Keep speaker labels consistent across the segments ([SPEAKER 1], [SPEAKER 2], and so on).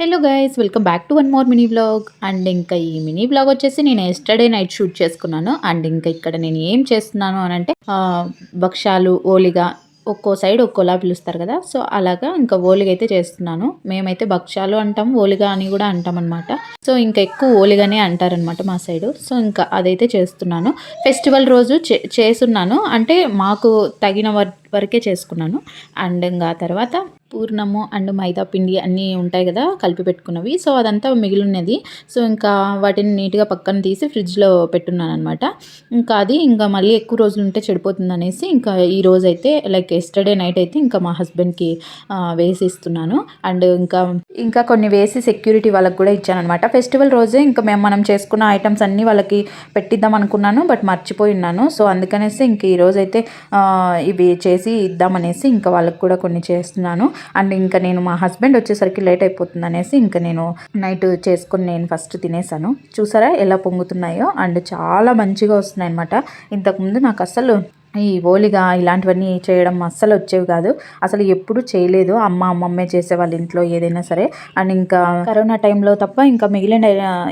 [SPEAKER 1] Hello guys, welcome back to one more mini vlog. And ఇంకా ఈ mini vlog వచ్చేసి నేను ఎస్టర్డే నైట్ షూట్ చేసుకున్నాను. అండ్ ఇంకా ఇక్కడ నేను ఏం చేస్తున్నాను అని అంటే భక్షాలు, ఓలిగా, ఒక్కో సైడ్ ఒక్కోలా పిలుస్తారు కదా. సో అలాగా ఇంకా ఓలిగా అయితే చేస్తున్నాను. మేమైతే భక్షాలు అంటాం, ఓలిగా అని కూడా అంటాం అనమాట. సో ఇంకా ఎక్కువ ఓలిగానే అంటారనమాట మా సైడు. సో ఇంకా అదైతే చేస్తున్నాను. ఫెస్టివల్ రోజు చేస్తున్నాను, అంటే మాకు తగిన వరకే చేసుకున్నాను. అండ్ ఇంకా తర్వాత పూర్ణము అండ్ మైదా పిండి అన్నీ ఉంటాయి కదా కలిపి పెట్టుకున్నవి. సో అదంతా మిగిలినది. సో ఇంకా వాటిని నీట్గా పక్కన తీసి ఫ్రిడ్జ్లో పెట్టున్నాను అనమాట. ఇంకా అది ఇంకా మళ్ళీ ఎక్కువ రోజులు ఉంటే చెడిపోతుంది అనేసి ఇంకా ఈ రోజు అయితే లైక్ ఎస్టర్డే నైట్ అయితే ఇంకా మా హస్బెండ్కి వేసి ఇస్తున్నాను. అండ్ ఇంకా కొన్ని వేసి సెక్యూరిటీ వాళ్ళకి కూడా ఇచ్చాను అనమాట. ఫెస్టివల్ రోజే ఇంకా మనం చేసుకున్న ఐటమ్స్ అన్నీ వాళ్ళకి పెట్టిద్దాం అనుకున్నాను, బట్ మర్చిపోయి ఉన్నాను. సో అందుకనేసి ఇంక ఈరోజు అయితే ఇవి చేసి ఇద్దామనేసి ఇంకా వాళ్ళకి కూడా కొన్ని చేస్తున్నాను. అండ్ ఇంకా నేను మా హస్బెండ్ వచ్చేసరికి లేట్ అయిపోతుంది అనేసి ఇంకా నేను నైట్ చేసుకొని నేను ఫస్ట్ తినేసాను. చూసారా ఎలా పొంగుతున్నాయో, అండ్ చాలా మంచిగా వస్తున్నాయి అనమాట. ఇంతకుముందు నాకు అసలు ఈ ఓలిగా ఇలాంటివన్నీ చేయడం అస్సలు వచ్చేవి కాదు. అసలు ఎప్పుడు చేయలేదు. అమ్మమ్మే చేసే వాళ్ళ ఇంట్లో ఏదైనా సరే. అండ్ ఇంకా కరోనా టైంలో తప్ప ఇంకా మిగిలిన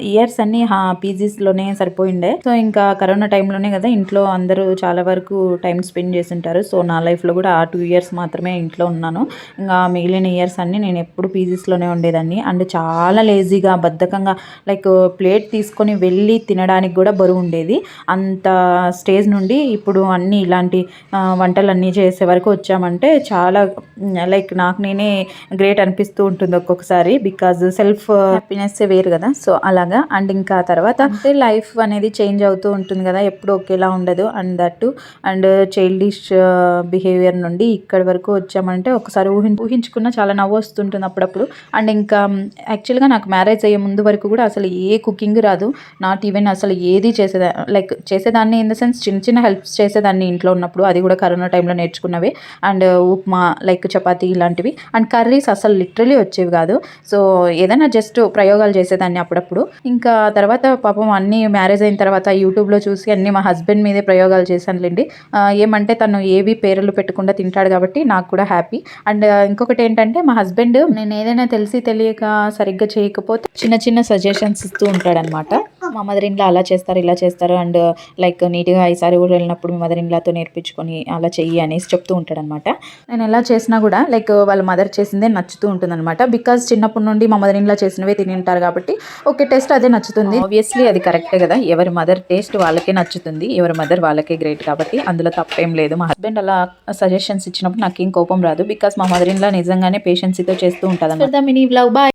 [SPEAKER 1] ఇయర్స్ అన్ని పీజీస్లోనే సరిపోయిండే. సో ఇంకా కరోనా టైంలోనే కదా ఇంట్లో అందరూ చాలా వరకు టైం స్పెండ్ చేసి ఉంటారు. సో నా లైఫ్లో కూడా ఆ 2 years మాత్రమే ఇంట్లో ఉన్నాను. ఇంకా మిగిలిన ఇయర్స్ అన్ని నేను ఎప్పుడు పీజీస్లోనే ఉండేదాన్ని. అండ్ చాలా లేజీగా, బద్ధకంగా, లైక్ ప్లేట్ తీసుకొని వెళ్ళి తినడానికి కూడా బరువు ఉండేది. అంత స్టేజ్ నుండి ఇప్పుడు అన్ని ఇలాంటి వంటలన్నీ చేసే వరకు వచ్చామంటే చాలా లైక్ నాకు నేనే గ్రేట్ అనిపిస్తూ ఉంటుంది ఒక్కొక్కసారి. బికాజ్ సెల్ఫ్ హ్యాపీనెస్ వేరు కదా. సో అలాగా. అండ్ ఇంకా తర్వాత అంటే లైఫ్ అనేది చేంజ్ అవుతూ ఉంటుంది కదా, ఎప్పుడు ఒకేలా ఉండదు. And that and childish behaviour నుండి ఇక్కడి వరకు వచ్చామంటే ఒకసారి ఊహించుకున్న చాలా నవ్వు వస్తుంటుంది అప్పుడప్పుడు. అండ్ ఇంకా యాక్చువల్గా నాకు మ్యారేజ్ అయ్యే ముందు వరకు కూడా అసలు ఏ కుకింగ్ రాదు. నాట్ ఈవెన్ అసలు ఏది చేసేదాన్ని ఇన్ ద సెన్స్ చిన్న చిన్న హెల్ప్స్ చేసేదాన్ని ఇంట్లో ఉన్నప్పుడు. అది కూడా కరోనా టైంలో నేర్చుకున్నవి. అండ్ ఉప్మా, లైక్ చపాతీ ఇలాంటివి. అండ్ కర్రీస్ అసలు లిటరలీ వచ్చేవి కాదు. సో ఏదైనా జస్ట్ ప్రయోగాలు చేసేదాన్ని అప్పుడప్పుడు. ఇంకా తర్వాత పాపం అన్నీ మ్యారేజ్ అయిన తర్వాత యూట్యూబ్లో చూసి అన్నీ మా హస్బెండ్ మీదే ప్రయోగాలు చేశానులేండి. ఏమంటే తను ఏవి పేర్లు పెట్టకుండా తింటాడు కాబట్టి నాకు కూడా హ్యాపీ. అండ్ ఇంకొకటి ఏంటంటే మా హస్బెండ్ నేను ఏదైనా తెలియక సరిగ్గా చేయకపోతే చిన్న చిన్న సజెషన్స్ ఇస్తూ ఉంటాడనమాట. మా మదర్ ఇన్లా అలా చేస్తారు, ఇలా చేస్తారు, అండ్ లైక్ నీట్గా ఈసారి ఊరు వెళ్ళినప్పుడు మీ మదర్ ఇన్లాతో నేర్పించుకొని అలా చెయ్యి అనేసి చెప్తూ ఉంటాడనమాట. నేను ఎలా చేసినా కూడా లైక్ వాళ్ళ మదర్ చేసిందే నచ్చుతూ ఉంటుందన్నమాట. బికాజ్ చిన్నప్పటి నుండి మా మదర్ ఇన్లా చేసినవే తిని ఉంటారు కాబట్టి ఓకే, టేస్ట్ అదే నచ్చుతుంది. ఆబ్వియస్లీ అది కరెక్టే కదా. ఎవరి మదర్ టేస్ట్ వాళ్ళకే నచ్చుతుంది, ఎవరి మదర్ వాళ్ళకే గ్రేట్ కాబట్టి అందులో తప్పేం లేదు. మా హస్బెండ్ అలా సజెషన్స్ ఇచ్చినప్పుడు నాకేం కోపం రాదు. బికాజ్ మా మదర్ ఇన్లా నిజంగానే పేషెన్సీతో చేస్తూ ఉంటుంది. Mini vlog bye.